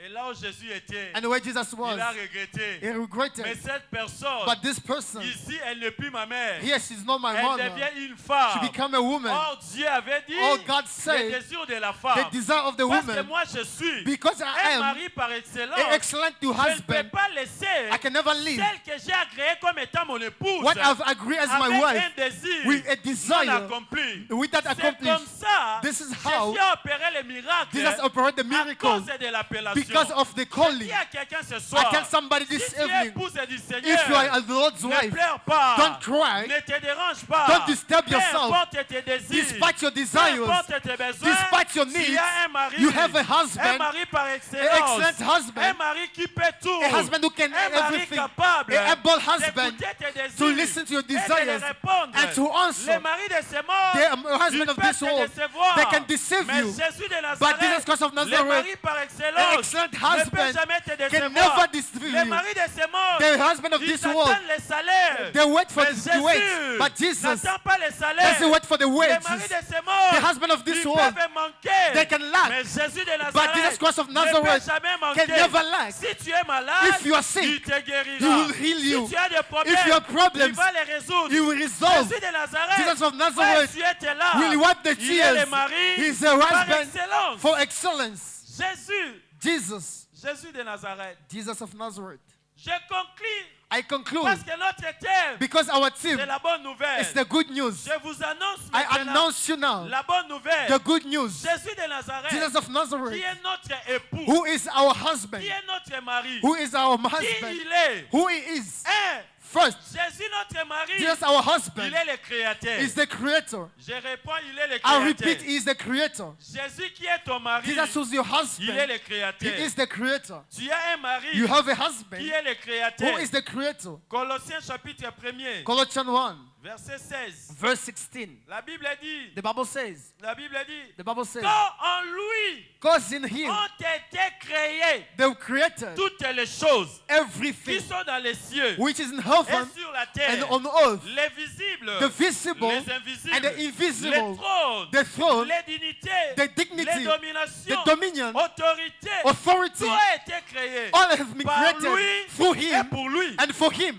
Et là où Jésus était, And where Jesus was, il a regretté. he Mais regretted. cette personne, But this person, ici, elle n'est plus ma mère. here she's not my Elle mother. devient une She femme. became a woman. Or Dieu avait dit, Oh, God le said, désir de la the femme. desire of the Parce que woman, moi je suis because I un am mari par excellence. an excellent Je ne peux husband, pas laisser I can never leave celle que j'ai agréée comme étant mon épouse what I've agreed as my avec wife un désir with a non desire. accompli. With that C'est comme accomplished, ça this is how Jésus a opéré les miracles Jesus operated the à miracle cause de l'appellation. because of the Je calling. dis à quelqu'un ce I soir, tell somebody si this tu es evening, épouse du if Seigneur, you are the Lord's ne wife, pleure pas, don't cry, ne te dérange pas, don't disturb peu yourself, importe tes désirs, despite your peu desires, importe tes besoins, despite your tu needs, as un mari, you have a un husband, mari par an excellence, excellent husband, un mari qui peut tout, a husband who can un mari everything, capable an able husband d'écouter tes désirs to listen to your et de desires les répondre. and to answer. Les maris de ces morts, The husband ils of peuvent this te world, décevoir. they can deceive Mais you. Jésus de But Nazareth, Jesus Christ of les Nazareth, maris par an excellence, excellent ne peut husband, jamais te can décevoir. never deceive Les you. maris de ces morts, The husband of ils this world, attendent les salaires. they wait for Mais the wait, Jésus but Jesus n'attend pas les salaires. doesn't wait for the Les wages. maris de ces morts, The husband of this ils world, peuvent manquer. they can lack. Mais Jésus de But Nazareth Jesus Christ of ne Nazareth peut jamais manquer. can never lack. Si tu es malade, If you are sick, il te guérira. he will heal you. Si tu as des problèmes, If you have problems, il va les résoudre. He will resolve. Jésus de Nazareth, Jesus of Nazareth tu étais là. will wipe the Il est le tears. mari He's a par husband excellence. for excellence. Jésus Jesus de Nazareth. Jesus of Nazareth. Je conclus I conclude parce que notre thème, because our team c'est la bonne nouvelle. is the good news. Je vous annonce I maintenant announce you now la bonne nouvelle. the good news. Jésus de Nazareth, Jesus of qui Nazareth, est notre époux, who is our husband, qui est notre mari, who is our qui husband, il est. who he is. Un, First, Jésus notre mari, Jesus our il husband est le créateur. is the creator. Je réponds, il est le I repeat, créateur. he is the creator. Jésus qui est ton mari, Jesus who's your il est husband, le he créateur. is the creator. Tu as un mari You have a qui husband est le créateur. who is the creator. Colossiens chapitre 1er, Colossians 1, verset 16. verse 16. La Bible dit, The Bible says, quand en lui because in him ont été créées they created toutes les choses qui everything sont dans les cieux which is in et heaven sur la and terre, on earth, les visibles, the visible les invisibles, and the les invisible, trônes, the throne, les dignités, the les dignity, dominations, the dominion, autorités, authority, tout a été créé all have been par lui created through et him pour lui. and for him.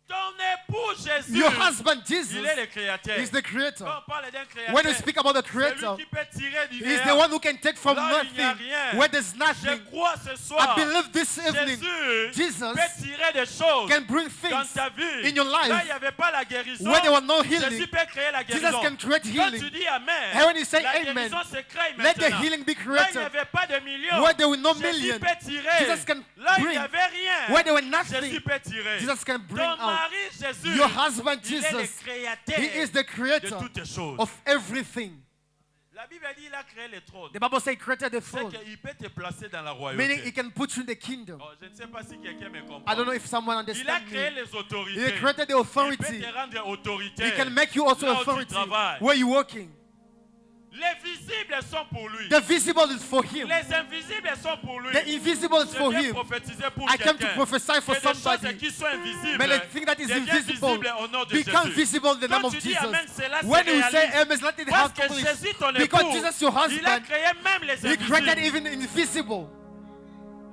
Ton épouse Jésus, Your husband il Jesus est le créateur. is the creator. Quand on parle d'un créateur, When we speak about the c'est lui creator, qui peut tirer du he is the néant. one who can take from Là où il n'y a nothing rien. where there's Je nothing. crois ce I soir, believe this evening Jésus Jesus peut tirer des choses can bring dans things ta vie. in your life Là, il n'y avait pas la guérison. where there was no Jésus healing. peut créer la Jesus guérison. can create Quand healing. tu dis Amen, And when you say la amen, guérison se crée let the maintenant. healing be Là, il n'y created. avait pas de millions. Where there were no Jésus million, peut tirer. Jesus can Là, il n'y bring. avait rien. Where there were Jésus nothing, peut tirer. Jesus can bring Ton out. mari, Jésus, Your husband il est le Jesus, créateur he is the de creator toutes les choses. of everything. La Bible dit qu'il a créé le trône. The Bible says he created the C'est throne, qu'il peut te placer dans la meaning he royauté. can put you in the kingdom. Oh, je ne sais pas si quelqu'un me comprend. I don't know if someone Il a understands créé me. les He autorités. created the Il peut authority. te rendre autorité. He can make you also Là où tu authority travailles. where you're working. Les visibles sont pour lui. The visible is for him. Les invisibles sont pour lui. The invisible is Je for viens him. prophétiser pour I came to quelqu'un. prophesy for Que des choses somebody. qui sont invisibles May the thing that is deviennent invisible visibles au nom de become Jésus. visible in the name Quand of tu dis Jesus. Amen, cela se When you say réalise. amen, let it Parce que happen. Jésus, ton Because époux, Jesus, your il a husband, créé même les he created invisibles. even invisible.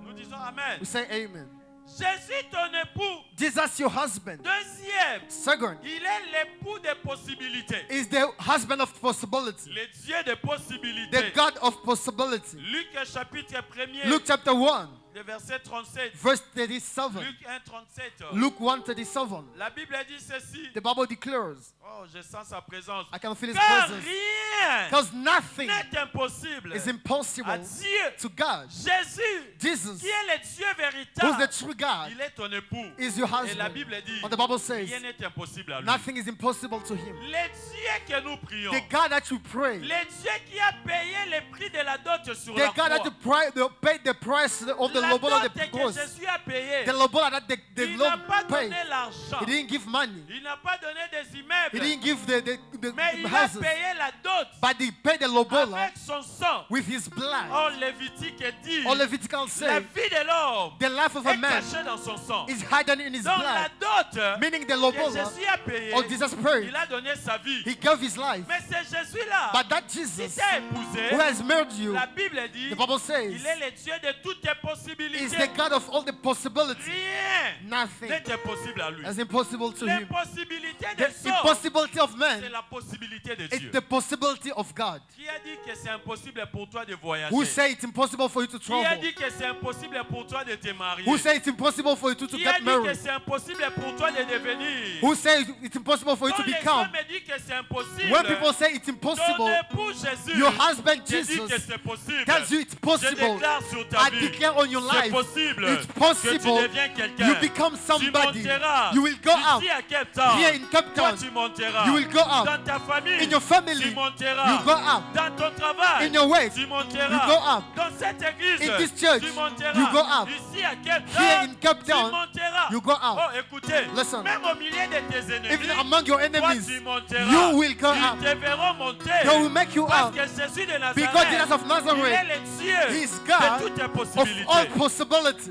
Nous disons Amen. We say amen. Jésus, ton époux. Jesus, your husband. Deuxième, Second, il est l'époux des possibilités. is the husband of possibility. Le Dieu des The possibilités. God of possibility. Luc chapitre 1er, Luke chapter 1, le verset 37. verse 37. Luc 1, 37. Luke 1, 37. La Bible dit ceci. The Bible declares, Oh, je sens sa présence. I can feel his Car presence. rien Because nothing n'est impossible is impossible à Dieu. to God. Jésus, Jesus, qui est le Dieu who's the véritable, true God, il est ton époux. is your Et la husband. Bible dit, And the Bible says, rien n'est impossible à lui. nothing is impossible to him. Le Dieu que nous prions, The God that you pray, le Dieu qui a payé le prix de la dot sur the la God that croix, you paid the price of the la lobola dot of the que cross, Jésus a payé, the lobola that the il n'a Lord pas paid. donné l'argent, He didn't give money. il n'a pas donné des He immeubles, didn't give the mais il a houses. payé la dot But he paid the lobola avec son sang. with his blood. Oh, Lévitique dit, All Levitical la say, vie de l'homme the life of a est man cachée dans son sang. is hidden in his Donc la blood. dot Meaning the que lobola Jésus a payé, of Jesus paid. il a donné sa vie. He gave his life. Mais c'est Jésus-là But that qui Jesus t'a épousé. who has married you, La Bible dit, the Bible says, il est le Dieu de toutes tes is possibilités. the God of all the possibilities. Rien Nothing n'est impossible à lui. is impossible to him. L'impossibilité The des hommes, impossibility of c'est man la possibilité de is Dieu. the possibility of God. Qui a dit que c'est impossible pour toi de voyager? Who say it's impossible for you to Qui a travel? dit que c'est impossible pour toi de te marier? Who say it's impossible for you to Qui a get dit que married? c'est impossible pour toi de devenir? Who say it's impossible for you Quand to les become? hommes disent que c'est impossible, When people say it's ton impossible, époux Jésus your husband te dit que Jesus c'est possible. tells you it's Je possible. déclare sur ta I vie, declare on your c'est life, possible it's que tu possible. deviens quelqu'un. You become Tu somebody. monteras You will go up. ici à Cape Town. Here in Cape Toi, Town. tu monteras. You will go up. Dans ta famille, In your family, tu monteras. you go up. Dans ton travail, In your work, tu monteras. you go up. Dans cette église, In this church, tu monteras. you go up. Ici à Cape Town, Here in Cape tu Town, monteras. you go up. Oh, écoutez, Listen. même au milieu de tes ennemis, Even among your toi, enemies, tu monteras. you will go Ils up. te verront monter. They will make you Parce up. que Jésus de Nazareth, Because Jesus of il Nazareth est le Dieu He is God de toutes tes of possibilités. all possibility.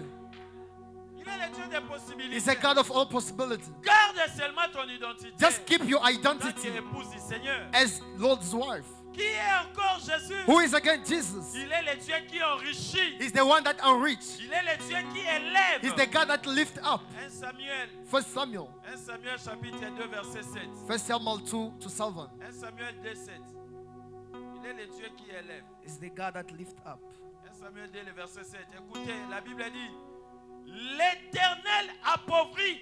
Il est le Dieu des possibilités. He's a God of all possibility. Garde seulement ton identité. Just keep your Quand tu identity es épouse du Seigneur. as Lord's wife. Qui est encore Jésus? Who is again Jesus? Il est le Dieu qui enrichit. He's the one that enriched. Il est le Dieu qui élève. He's the God that lift up. 1 Samuel. 1 Samuel. 1 Samuel chapitre 2 verset 7. 1 Samuel 2 to 7. 1 Samuel 2, 7. Il est le Dieu qui élève. Is the God that lift up. 1 Samuel 2, le verset 7. Écoutez, la Bible dit, l'Éternel appauvrit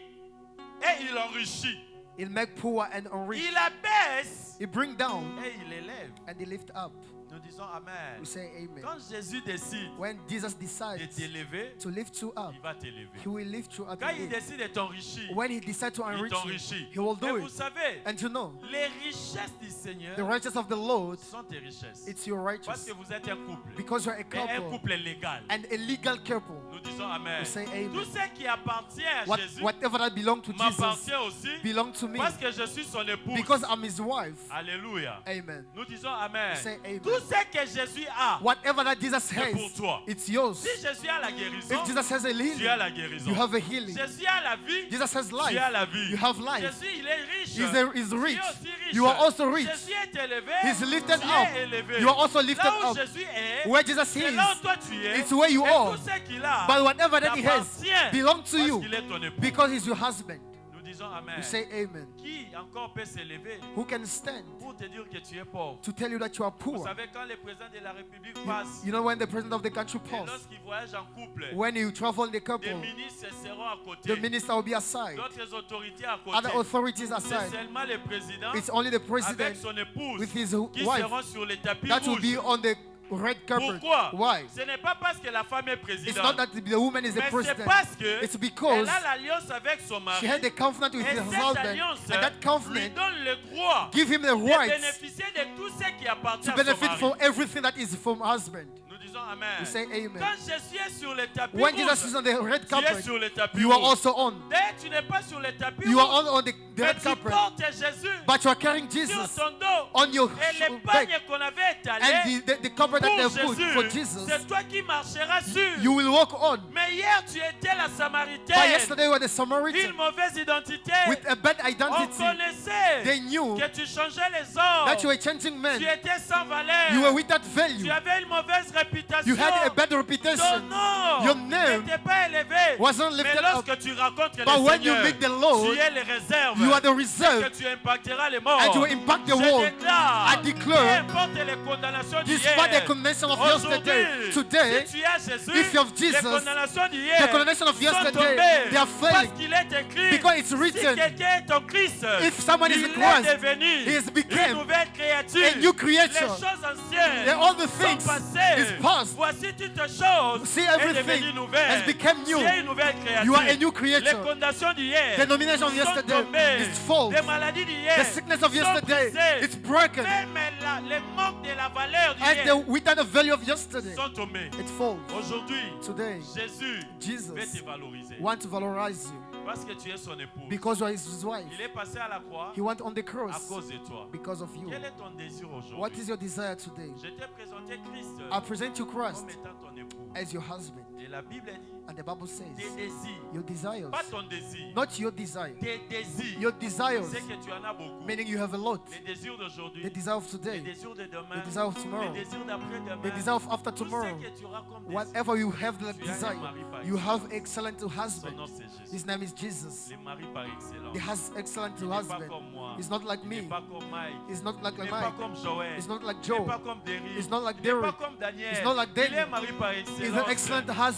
et il enrichit. He'll make poor and enrich. Il abaisse He bring down et il élève. and he lift up. Nous disons Amen. We say amen. Quand Jésus décide When Jesus de decides t'élever, to lift you up, il va t'élever. he will lift you up Quand il again. décide de t'enrichir, When he decides to il enrich you, t'enrichit. he will Et do vous it. savez, And you know, les richesses du Seigneur the righteousness of the Lord, sont tes richesses. it's your Parce righteousness. que vous êtes un couple. Because you're a Et un couple couple légal. and a legal couple. Nous disons Amen. We say amen. Tout ce qui appartient à Jésus Whatever that belongs to Jesus m'appartient aussi belong to me. parce que je suis son épouse. Because I'm his wife. Alléluia. Amen. Nous disons Amen. We say amen. Tout ce que Jésus a, Whatever that Jesus c'est pour has, toi. it's yours. Si Jésus a la guérison, If Jesus has a tu as healing, la guérison. you have a healing. Jésus a la vie, Jesus has tu as life. la vie. You have life. Jésus, il est riche. He's Tu es rich. aussi riche. You are also rich. Jésus est élevé. He's lifted tu up. es élevé. You are also lifted là où up. Jésus est, Where Jesus c'est is, là où toi tu es. it's where you Et are. tout ce qu'il a But whatever that he has t'appartient belongs to parce you qu'il est ton époux. because he's your husband. Nous disons disons Amen. We say amen. Qui encore peut s'élever Who can stand pour te dire que tu es pauvre? to tell you that you are Vous poor? savez, quand le président de la République passe, You know when the president of the country et passes, lorsqu'il voyage en couple, when you travel in the des couple, ministres seront à côté, the minister will be aside, d'autres autorités à other côté. authorities C'est aside. seulement le président It's only the avec president son épouse with his qui wife seront sur les tapis that will rouges. be on the red carpet. Pourquoi? Why? Ce n'est pas parce que la femme est It's présidente, not that the woman is the mais c'est president. parce que It's because elle a l'alliance avec son mari. she had a covenant with Et her cette husband, alliance and that lui covenant donne le droit give him the de right bénéficier de tout ce qui appartient to à son benefit mari. from everything that is from husband. Nous disons Amen. We say amen. Quand Jésus est sur le tapis When rouge, Jesus is on the red tu es carpet, sur le tapis you are rouge. also on. D'ailleurs, tu n'es pas sur le tapis You are rouge, on the mais red tu carpet, portes Jésus but you are carrying sur Jesus ton dos. on your Et back. l'épargne qu'on avait étalée And the carpet that pour they put for Jésus, Jesus, c'est toi qui marcheras sur. you will walk on. Mais hier, tu étais la But Samaritaine. yesterday you were the Une Samaritan mauvaise identité. with a bad On identity. connaissait They knew que tu changeais les hommes. that you were changing Tu men. étais sans valeur. You were with that Tu value. avais une mauvaise réputation. You had a bad Ton reputation. nom Your name n'était pas élevé. wasn't Mais lifted lorsque up. tu rencontres But le when you Seigneur, meet the Lord, tu es les réserves. you are the Que reserve, tu impacteras les morts. and you will impact the Je world. déclare, I declare, peu importe les condamnations despite the d'hier, condemnation of aujourd'hui, yesterday, today, si tu as Jésus, if you have Jesus, les condamnations d'hier the condemnation of sont yesterday, tombées. they are Parce failing. qu'il est écrit, Because it's si written, quelqu'un est en Christ, if someone is il in est Christ, devenu he has become une nouvelle créature. a new Les creature. choses anciennes All the sont things passées. is past. Voici toutes choses See, est everything devenue nouvelle. has become new. Tu es une nouvelle créature. You are a new Les creature. condamnations d'hier The nomination of sont yesterday tombées. is false. Les maladies d'hier The sickness of sont yesterday brisées. is broken. Même les manques de la valeur And d'hier without the value of yesterday, sont tombés. it falls. Aujourd'hui, Today, Jésus Jesus veut te valoriser wants to valorize you parce que tu es son épouse. because you are his wife. Il est passé à la croix He went on the à cross cause de toi. because of you. Quel est ton désir What aujourd'hui? is your desire today? Je t'ai présenté Christ I present you Christ comme étant ton époux. as your husband. Et la Bible dit And the Bible tes says, désirs, your desires, pas ton désir, not your desire, tes désirs. your desires, C'est que tu en as beaucoup. meaning you have a lot. Les désirs d'aujourd'hui, The desire of les today, désirs de demain, the desire of tomorrow, les désirs the d'après-demain, desire of after tout tomorrow. ce que tu auras comme désir. Whatever you have the Tu as un desire, mari par you excellence. have excellent Son husband. nom c'est Jésus. His name is Jesus. Le mari par excellence. He has excellent Il n'est pas husband. comme moi. He's not like Il n'est me. pas comme Mike. He's not like Il n'est Mike. pas comme Joël. He's not like Il n'est Joe. pas comme Derrick. He's not like Il n'est pas Derek. comme Daniel. He's not like Il est Daniel. mari par He's an excellence. excellent husband.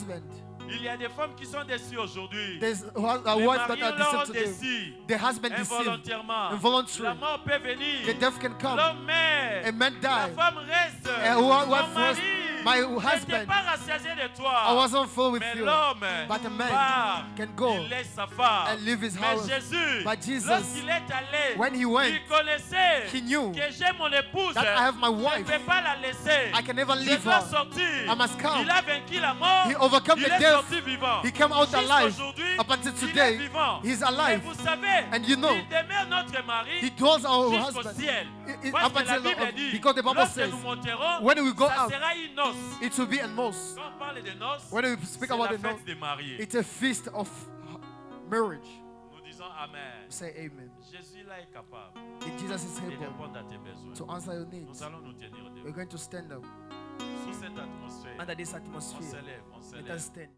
Il y a des femmes qui sont déçues aujourd'hui. There's a Les wife that maris are leur ont deceived today. déçu The husband deceived. involontairement. Involuntary. La mort peut venir. The death can come. L'homme meurt. A man La die. femme reste. A Mon wife rest. mari My n'était husband, pas rassasié de I toi. wasn't full with Mais you. l'homme But a man part. can go Il laisse sa femme. and leave his Mais house. Jésus, But Jesus, lorsqu'il est allé, when he went, il connaissait he knew que j'ai mon épouse. that I have my Je ne wife. peux pas la laisser. I can never Je leave dois her. sortir. I must come. Il a vaincu la mort. He overcome Il the est death. sorti vivant. He came out alive. Jusqu'aujourd'hui, Up until il est today, vivant. he's Et alive. vous savez, And you know, il demeure notre mari He told our jusqu'au husband, ciel. Up Parce que la until Bible dit, because the Bible lorsque says, nous monterons, when we go ça out, sera une noce. it will be a most. Quand on parle de noces, When we speak c'est about la the no, fête des mariés. it's a feast of marriage. Nous disons Amen. Say amen. Jésus là est capable If Jesus is de able répondre à tes besoins. to answer your needs, Nous allons nous tenir we're debout. going to stand up Sous cette atmosphère, under this on atmosphere. s'élève, on Let s'élève. us stand.